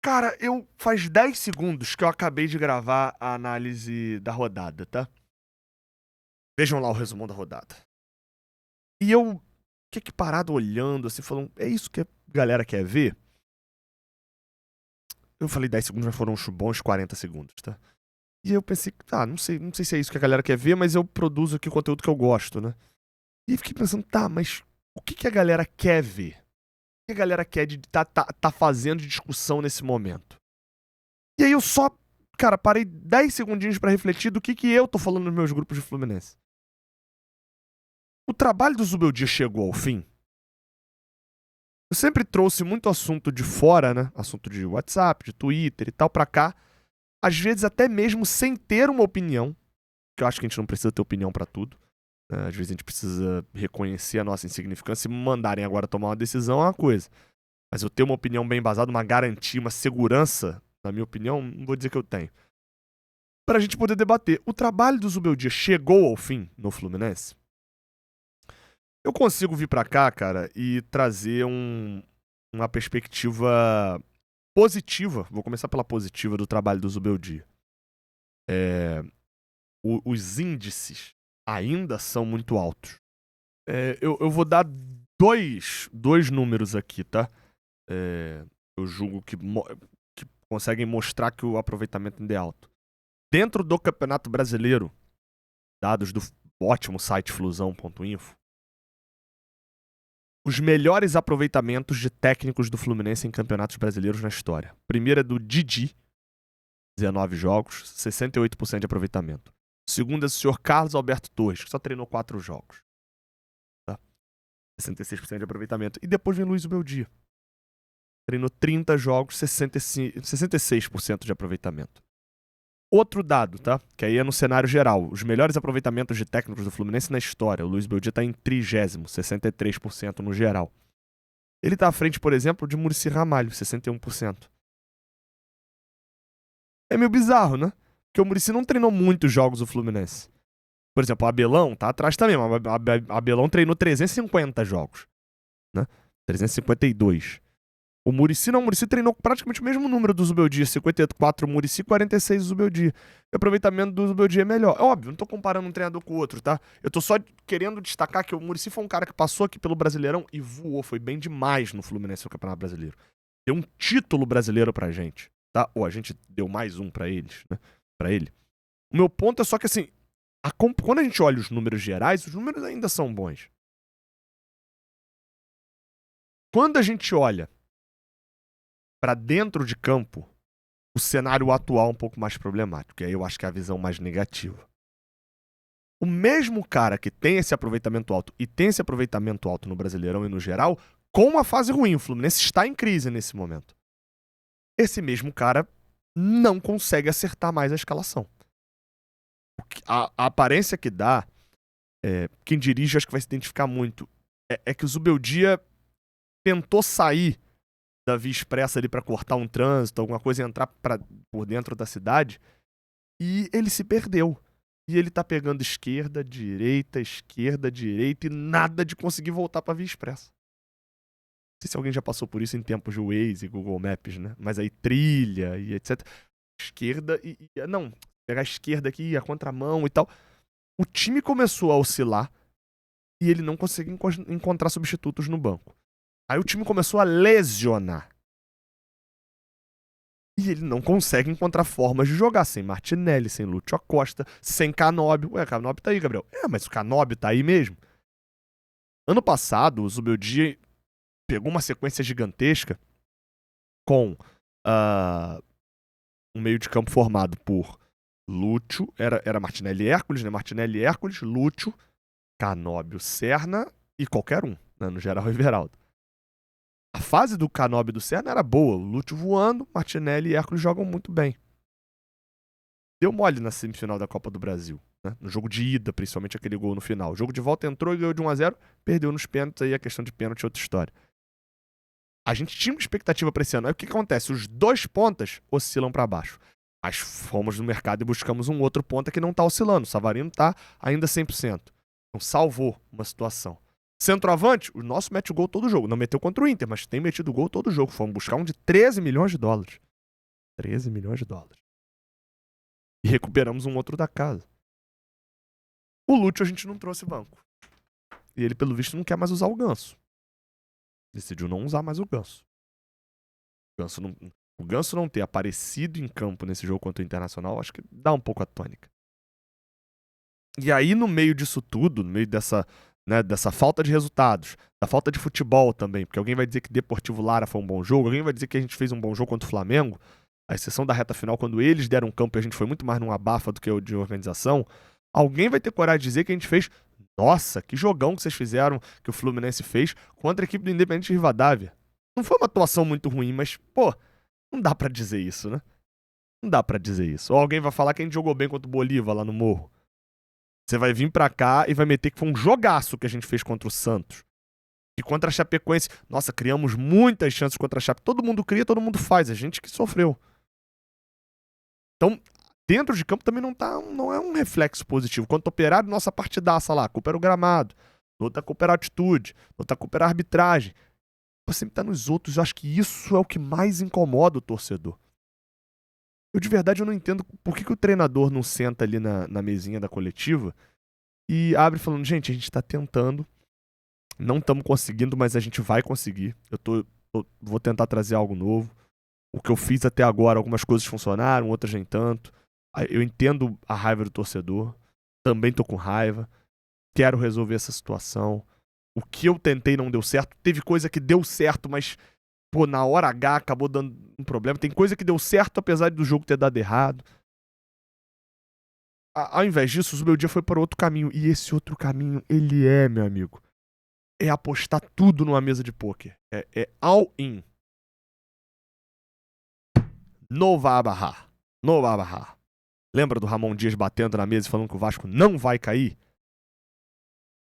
Cara, faz 10 segundos que eu acabei de gravar a análise da rodada, tá? Vejam lá o resumão da rodada. E eu fiquei aqui parado olhando, assim, falando, é isso que a galera quer ver? Eu falei 10 segundos, mas foram uns bons 40 segundos, tá? E eu pensei, não sei se é isso que a galera quer ver, mas eu produzo aqui o conteúdo que eu gosto, né? E aí fiquei pensando, mas o que a galera quer ver? O que a galera quer de tá fazendo de discussão nesse momento? E aí eu só, cara, parei 10 segundinhos pra refletir do que eu tô falando nos meus grupos de Fluminense. O trabalho do Zubeldia chegou ao fim. Eu sempre trouxe muito assunto de fora, né? Assunto de WhatsApp, de Twitter e tal pra cá. Às vezes até mesmo sem ter uma opinião. Que eu acho que a gente não precisa ter opinião pra tudo. Às vezes a gente precisa reconhecer a nossa insignificância e me mandarem agora tomar uma decisão é uma coisa. Mas eu ter uma opinião bem embasada, uma garantia, uma segurança, na minha opinião, não vou dizer que eu tenho. Pra gente poder debater. O trabalho do Zubeldia chegou ao fim no Fluminense? Eu consigo vir pra cá, cara, e trazer uma perspectiva positiva. Vou começar pela positiva do trabalho do Zubeldia. Os índices ainda são muito altos. Eu vou dar dois números aqui, tá? Eu julgo que conseguem mostrar que o aproveitamento ainda é alto. Dentro do Campeonato Brasileiro, dados do ótimo site flusão.info, os melhores aproveitamentos de técnicos do Fluminense em campeonatos brasileiros na história. Primeiro é do Didi, 19 jogos, 68% de aproveitamento. Segundo é do senhor Carlos Alberto Torres, que só treinou 4 jogos. Tá? 66% de aproveitamento. E depois vem Luiz Zubeldia. Treinou 30 jogos, 66% de aproveitamento. Outro dado, tá? Que aí é no cenário geral. Os melhores aproveitamentos de técnicos do Fluminense na história. O Luiz Zubeldia tá em 30º, 63% no geral. Ele tá à frente, por exemplo, de Muricy Ramalho, 61%. É meio bizarro, né? Porque o Muricy não treinou muitos jogos do Fluminense. Por exemplo, o Abelão tá atrás também, mas o Abelão treinou 350 jogos, né? 352. O Muricy não, o Muricy treinou praticamente o mesmo número do Zubeldia, 54 o Muricy, 46 o Zubeldia. O aproveitamento do Zubeldia é melhor. É óbvio, não tô comparando um treinador com o outro, tá? Eu tô só querendo destacar que o Muricy foi um cara que passou aqui pelo Brasileirão e voou, foi bem demais no Fluminense no Campeonato Brasileiro. Deu um título brasileiro pra gente, tá? Ou a gente deu mais um pra eles, né? Pra ele. O meu ponto é só que, assim, quando a gente olha os números gerais, os números ainda são bons. Quando a gente olha pra dentro de campo, o cenário atual é um pouco mais problemático. E aí eu acho que é a visão mais negativa. O mesmo cara que tem esse aproveitamento alto e tem esse aproveitamento alto no Brasileirão e no geral, com uma fase ruim, o Fluminense está em crise nesse momento. Esse mesmo cara não consegue acertar mais a escalação. A aparência que dá, quem dirige acho que vai se identificar muito, é que o Zubeldia tentou sair da via expressa ali pra cortar um trânsito, alguma coisa, e entrar por dentro da cidade, e ele se perdeu. E ele tá pegando esquerda, direita e nada de conseguir voltar pra via expressa. Não sei se alguém já passou por isso em tempos de Waze e Google Maps, né? Mas aí trilha e etc. Esquerda não, pegar a esquerda aqui, a contramão e tal. O time começou a oscilar e ele não conseguia encontrar substitutos no banco. Aí o time começou a lesionar. E ele não consegue encontrar formas de jogar sem Martinelli, sem Lúcio Acosta, sem Canóbio. Ué, Canóbio tá aí, Gabriel. Mas o Canóbio tá aí mesmo. Ano passado, o Zubeldia pegou uma sequência gigantesca com um meio de campo formado por Lúcio, era Martinelli e Hércules, né? Martinelli e Hércules, Lúcio, Canóbio, Serna e qualquer um, né? No geral, Everaldo. A fase do Canóbio e do Serna era boa. O Lúcio voando, Martinelli e Hércules jogam muito bem. Deu mole na semifinal da Copa do Brasil, né? No jogo de ida, principalmente aquele gol no final. O jogo de volta entrou e ganhou de 1-0, perdeu nos pênaltis, aí a questão de pênalti é outra história. A gente tinha uma expectativa pra esse ano. Aí o que acontece? Os dois pontas oscilam pra baixo. Mas fomos no mercado e buscamos um outro ponta que não tá oscilando. O Savarino tá ainda 100%. Então salvou uma situação. Centroavante, o nosso mete gol todo jogo. Não meteu contra o Inter, mas tem metido gol todo jogo. Fomos buscar um de 13 milhões de dólares. 13 milhões de dólares. E recuperamos um outro da casa. O Lúcio a gente não trouxe banco. E ele, pelo visto, não quer mais usar o Ganso. Decidiu não usar mais o Ganso. O Ganso não ter aparecido em campo nesse jogo contra o Internacional, acho que dá um pouco a tônica. E aí, no meio disso tudo, no meio dessa falta de resultados, da falta de futebol também, porque alguém vai dizer que Deportivo Lara foi um bom jogo, alguém vai dizer que a gente fez um bom jogo contra o Flamengo, a exceção da reta final, quando eles deram campo e a gente foi muito mais num abafa do que o de organização, alguém vai ter coragem de dizer que a gente fez, nossa, que jogão que vocês fizeram, que o Fluminense fez contra a equipe do Independente de Rivadavia. Não foi uma atuação muito ruim, mas, pô, não dá pra dizer isso, né? Não dá pra dizer isso. Ou alguém vai falar que a gente jogou bem contra o Bolívar lá no Morro. Você vai vir pra cá e vai meter que foi um jogaço que a gente fez contra o Santos. E contra a Chapecoense, nossa, criamos muitas chances contra a Chape. Todo mundo cria, todo mundo faz. A gente que sofreu. Então, dentro de campo também não é um reflexo positivo. Quanto Operário, nossa partidaça lá, a culpa era o gramado. Outra culpa era a atitude. Outra culpa era a arbitragem. Você sempre tá nos outros. Eu acho que isso é o que mais incomoda o torcedor. Eu de verdade eu não entendo por que o treinador não senta ali na mesinha da coletiva e abre falando, gente, a gente tá tentando, não estamos conseguindo, mas a gente vai conseguir. Vou tentar trazer algo novo. O que eu fiz até agora, algumas coisas funcionaram, outras nem tanto. Eu entendo a raiva do torcedor, também tô com raiva, quero resolver essa situação. O que eu tentei não deu certo, teve coisa que deu certo, mas pô, na hora H acabou dando um problema. Tem coisa que deu certo, apesar do jogo ter dado errado. Ao invés disso, o meu dia foi para outro caminho. E esse outro caminho, ele meu amigo, é apostar tudo numa mesa de pôquer. É all in. No vai barrar. No vai barrar. Lembra do Ramon Dias batendo na mesa e falando que o Vasco não vai cair?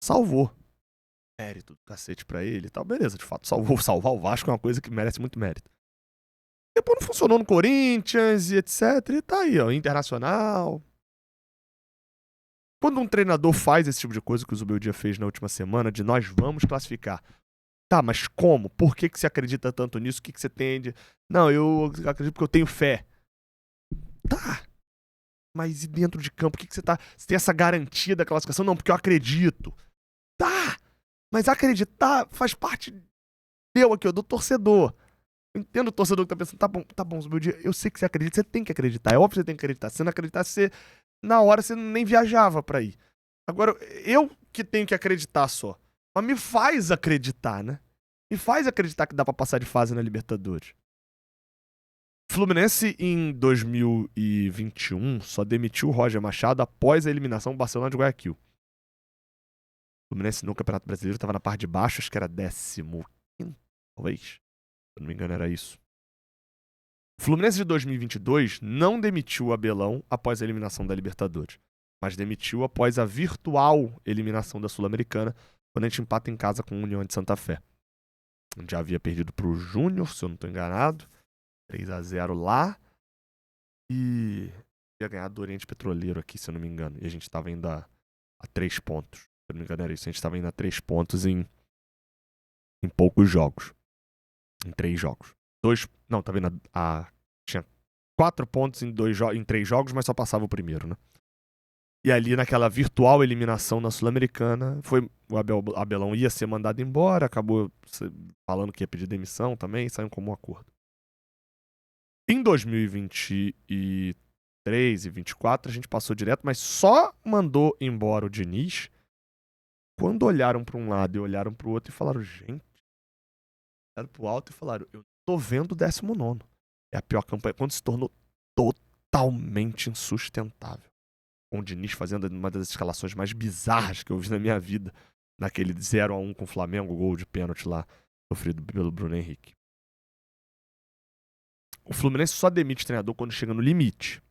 Salvou. Mérito do cacete pra ele e tal. Beleza, de fato, salvar o Vasco é uma coisa que merece muito mérito. Depois não funcionou no Corinthians e etc. E tá aí, ó, Internacional. Quando um treinador faz esse tipo de coisa que o Zubeldia fez na última semana, de nós vamos classificar. Tá, mas como? Por que você acredita tanto nisso? O que você tem de... Não, eu acredito porque eu tenho fé. Tá. Mas e dentro de campo, o que você tá... Você tem essa garantia da classificação? Não, porque eu acredito. Tá. Mas acreditar faz parte do torcedor. Eu entendo o torcedor que tá pensando, tá bom, Zubeldia, eu sei que você acredita, você tem que acreditar. É óbvio que você tem que acreditar. Se você não acreditar, na hora você nem viajava pra ir. Agora, eu que tenho que acreditar só. Mas me faz acreditar, né? Me faz acreditar que dá pra passar de fase na Libertadores. Fluminense, em 2021, só demitiu o Roger Machado após a eliminação do Barcelona de Guayaquil. O Fluminense no Campeonato Brasileiro estava na parte de baixo, acho que era 15º, talvez. Se eu não me engano, era isso. O Fluminense de 2022 não demitiu o Abelão após a eliminação da Libertadores, mas demitiu após a virtual eliminação da Sul-Americana, quando a gente empata em casa com a União de Santa Fé. A gente já havia perdido pro Júnior, se eu não estou enganado, 3-0 lá, e ia ganhar do Oriente Petroleiro aqui, se eu não me engano, e a gente estava indo a 3 pontos. Se eu não me engano era isso, a gente estava indo a 3 pontos em poucos jogos. Em 3 jogos. Tava indo tinha 4 pontos em 3 jogos, mas só passava o primeiro, né? E ali naquela virtual eliminação na Sul-Americana, o Abelão ia ser mandado embora, acabou falando que ia pedir demissão também, saiu como um acordo. Em 2023 e 2024 a gente passou direto, mas só mandou embora o Diniz quando olharam para um lado e olharam para o outro e falaram, gente, olharam pro alto e falaram, eu tô vendo o 19º. É a pior campanha, quando se tornou totalmente insustentável. Com o Diniz fazendo uma das escalações mais bizarras que eu vi na minha vida, naquele 0-1 com o Flamengo, gol de pênalti lá, sofrido pelo Bruno Henrique. O Fluminense só demite treinador quando chega no limite.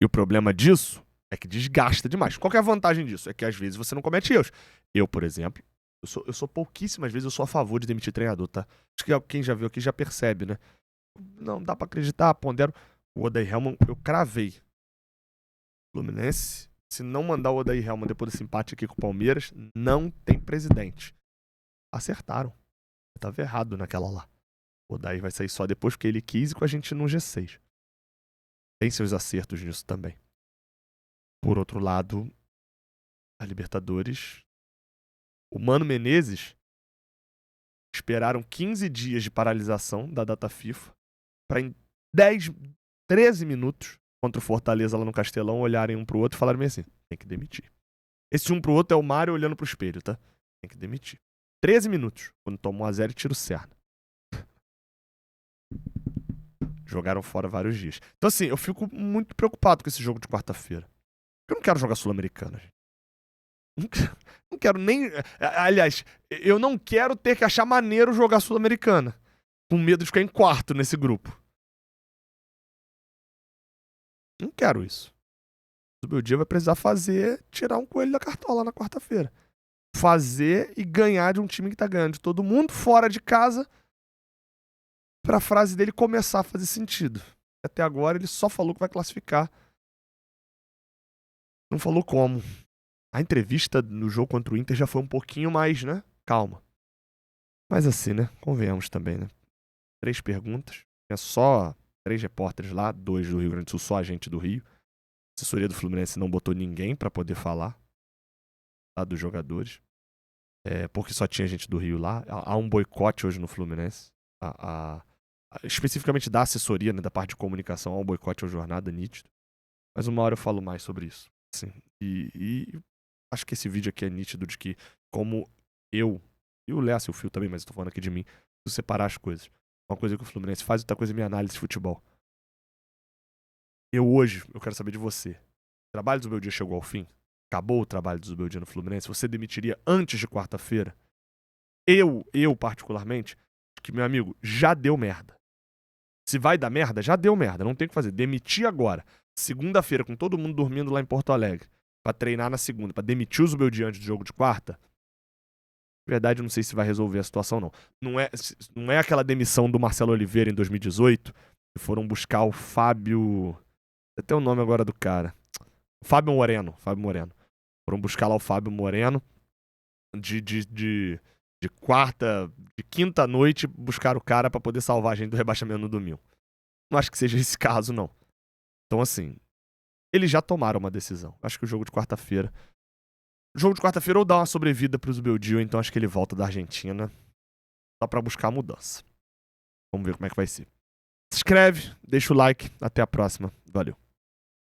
E o problema disso é que desgasta demais. Qual que é a vantagem disso? É que às vezes você não comete erros. Eu, por exemplo, eu sou pouquíssimas vezes eu sou a favor de demitir treinador, tá? Acho que quem já viu aqui já percebe, né? Não dá pra acreditar, pondero. O Odair Hellmann, eu cravei. Fluminense, se não mandar o Odair Hellmann depois desse empate aqui com o Palmeiras, não tem presidente. Acertaram. Eu tava errado naquela lá. O Daí vai sair só depois porque ele quis e com a gente no G6. Tem seus acertos nisso também. Por outro lado, a Libertadores, o Mano Menezes esperaram 15 dias de paralisação da data FIFA para em 13 minutos contra o Fortaleza lá no Castelão olharem um pro outro e falarem assim, tem que demitir. Esse um pro outro é o Mário olhando pro espelho, tá? Tem que demitir. 13 minutos, quando tomou 1-0 e tira o Serna. Jogaram fora vários dias. Então assim, eu fico muito preocupado com esse jogo de quarta-feira. Eu não quero jogar Sul-Americana, gente. Não quero nem... Aliás, eu não quero ter que achar maneiro jogar Sul-Americana. Com medo de ficar em quarto nesse grupo. Não quero isso. O meu dia vai precisar tirar um coelho da cartola na quarta-feira. Fazer e ganhar de um time que tá ganhando de todo mundo, fora de casa, pra frase dele começar a fazer sentido. Até agora ele só falou que vai classificar. Não falou como. A entrevista no jogo contra o Inter já foi um pouquinho mais, né? Calma. Mas assim, né? Convenhamos também, né? 3 perguntas. Tinha só 3 repórteres lá, 2 do Rio Grande do Sul, só a gente do Rio. A assessoria do Fluminense não botou ninguém pra poder falar lá dos jogadores. Porque só tinha gente do Rio lá. Há um boicote hoje no Fluminense. Especificamente da assessoria, né, da parte de comunicação, há um boicote à jornada nítido. Mas uma hora eu falo mais sobre isso. Assim, e acho que esse vídeo aqui é nítido de que como eu, e o Léo, o Fio também, mas eu tô falando aqui de mim, preciso separar as coisas. Uma coisa que o Fluminense faz, outra coisa é minha análise de futebol. Eu quero saber de você. O trabalho do meu dia chegou ao fim? Acabou o trabalho do Zubeldia no Fluminense? Você demitiria antes de quarta-feira? Eu particularmente, que, meu amigo, já deu merda. Se vai dar merda, já deu merda. Não tem o que fazer. Demitir agora. Segunda-feira, com todo mundo dormindo lá em Porto Alegre. Pra treinar na segunda. Pra demitir o Zubeldia antes do jogo de quarta. Na verdade, eu não sei se vai resolver a situação, não. Não é aquela demissão do Marcelo Oliveira em 2018. Que foram buscar o Fábio... Até o nome agora do cara. Fábio Moreno. Foram buscar lá o Fábio Moreno. De quinta noite, buscar o cara pra poder salvar a gente do rebaixamento no domingo. Não acho que seja esse caso, não. Então, assim, eles já tomaram uma decisão. Acho que o jogo de quarta-feira... O jogo de quarta-feira ou dá uma sobrevida pro Zubeldia, então acho que ele volta da Argentina só pra buscar a mudança. Vamos ver como é que vai ser. Se inscreve, deixa o like. Até a próxima. Valeu.